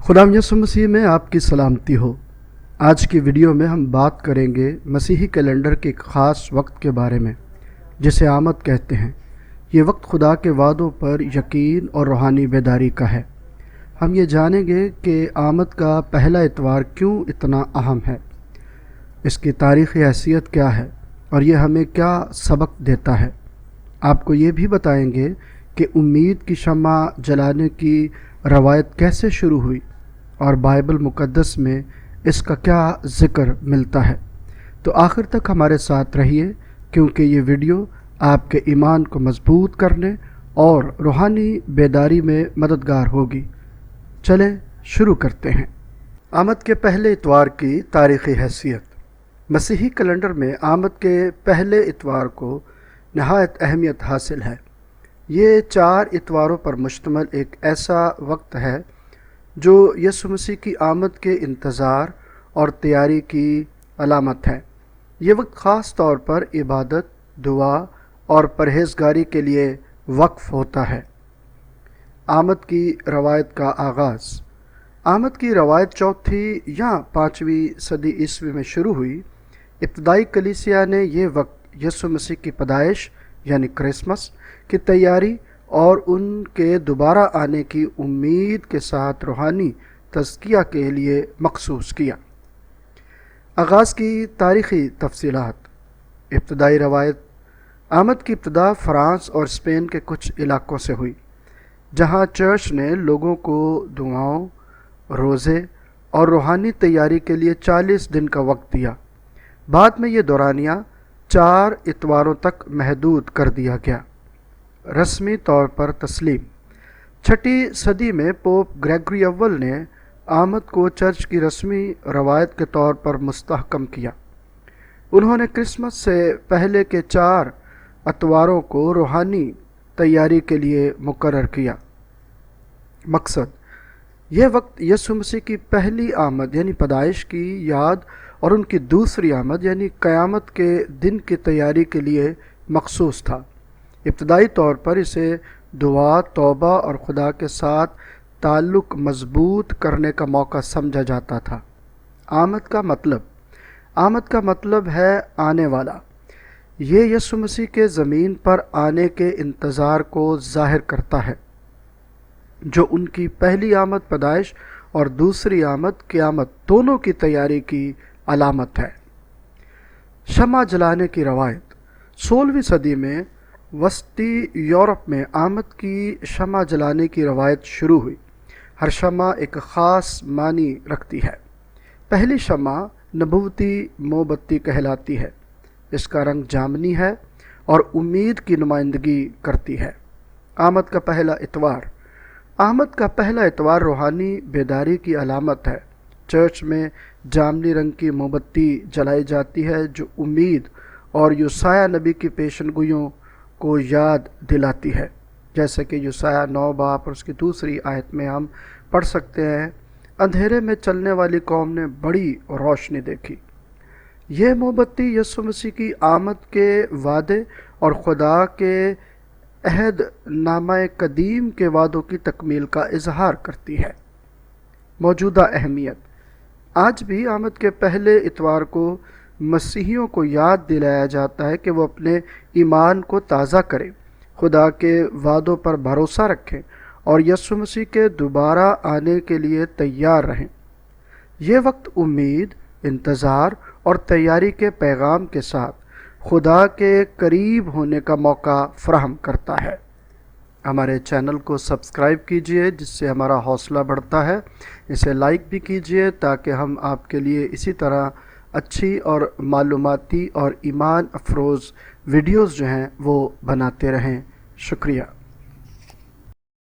खुदाम यसु मसीह में आपकी सलामती हो। आज की वीडियो में हम बात करेंगे मसीही कैलेंडर के एक ख़ास वक्त के बारे में जिसे आमद कहते हैं। ये वक्त खुदा के वादों पर यकीन और रूहानी बेदारी का है। हम ये जानेंगे कि आमद का पहला इतवार क्यों इतना अहम है, इसकी तारीख़ी हैसियत क्या है और ये हमें क्या सबक देता है। आपको ये भी बताएंगे कि उम्मीद की शम्मा जलाने की रवायत कैसे शुरू हुई और बाइबल मुक़द्दस में इसका क्या ज़िक्र मिलता है। तो आखिर तक हमारे साथ रहिए, क्योंकि ये वीडियो आपके ईमान को मजबूत करने और रूहानी बेदारी में मददगार होगी। चलें शुरू करते हैं। आमद के पहले इतवार की तारीख़ी हैसियत। मसीही कैलेंडर में आमद के पहले इतवार को नहायत अहमियत हासिल है। ये 4 इतवारों पर मुश्तमिल एक ऐसा वक्त है जो यसु मसीह की आमद के इंतज़ार और तैयारी की अलामत है। ये वक्त ख़ास तौर पर इबादत, दुआ और परहेज़गारी के लिए वक्फ़ होता है। आमद की रवायत का आगाज़। आमद की रवायत 4वीं या 5वीं सदी ईस्वी में शुरू हुई। इब्तदाई कलीसिया ने यह वक्त यसु मसीह की पैदाइश यानी क्रिसमस की तैयारी और उनके दोबारा आने की उम्मीद के साथ रूहानी तज़किया के लिए मखसूस किया। आगाज़ की तारीख़ी तफसीलात। इब्तदाई रवायत। आमद की इब्तदा फ़्रांस और स्पेन के कुछ इलाक़ों से हुई, जहाँ चर्च ने लोगों को दुआओं, रोज़े और रूहानी तैयारी के लिए 40 दिन का वक्त दिया। बाद में ये दौरानिया 4 इतवारों तक महदूद कर दिया गया। रस्मी तौर पर तस्लीम। 6वीं सदी में पोप ग्रेगरी अव्वल ने आमद को चर्च की रस्मी रवायत के तौर पर मुस्तहकम किया। उन्होंने क्रिसमस से पहले के 4 इतवारों को रूहानी तैयारी के लिए मुकर्रर किया। मकसद। यह वक्त यसु मसीह की पहली आमद यानी पैदाइश की याद और उनकी दूसरी आमद यानी क़यामत के दिन की तैयारी के लिए मखसूस था। इब्तदाई तौर पर इसे दुआ, तौबा और खुदा के साथ ताल्लुक़ मजबूत करने का मौका समझा जाता था। आमद का मतलब। आमद का मतलब है आने वाला। ये यसु मसीह के ज़मीन पर आने के इंतज़ार को ज़ाहिर करता है, जो उनकी पहली आमद पैदाइश और दूसरी आमद क़यामत दोनों की तैयारी की अलामत है। शमा जलाने की रवायत। 16वीं सदी में वस्ती यूरोप में आमद की शमा जलाने की रवायत शुरू हुई। हर शमा एक ख़ास मानी रखती है। पहली शमा नबूवती मोमबत्ती कहलाती है। इसका रंग जामनी है और उम्मीद की नुमाइंदगी करती है। आमद का पहला इतवार। आमद का पहला इतवार रूहानी बेदारी की अलामत है। चर्च में जामनी रंग की मोमबत्ती जलाई जाती है, जो उम्मीद और यूसाया नबी की पेशनगोइयों को याद दिलाती है। जैसे कि यूसाया 9 बाब और उसकी दूसरी आयत में हम पढ़ सकते हैं, अंधेरे में चलने वाली कौम ने बड़ी रोशनी देखी। यह मोमबत्ती यसु मसीह की आमद के वादे और खुदा के अहद नामा कदीम के वादों की तकमील का इजहार करती है। मौजूदा अहमियत। आज भी आमद के पहले इतवार को मसीहियों को याद दिलाया जाता है कि वो अपने ईमान को ताज़ा करें, खुदा के वादों पर भरोसा रखें और यसु मसीह के दोबारा आने के लिए तैयार रहें। ये वक्त उम्मीद, इंतज़ार और तैयारी के पैगाम के साथ खुदा के करीब होने का मौका फ़राहम करता है। हमारे चैनल को सब्सक्राइब कीजिए, जिससे हमारा हौसला बढ़ता है। इसे लाइक भी कीजिए ताकि हम आपके लिए इसी तरह अच्छी और मालूमाती और ईमान अफरोज़ वीडियोज़ जो हैं वो बनाते रहें। शुक्रिया।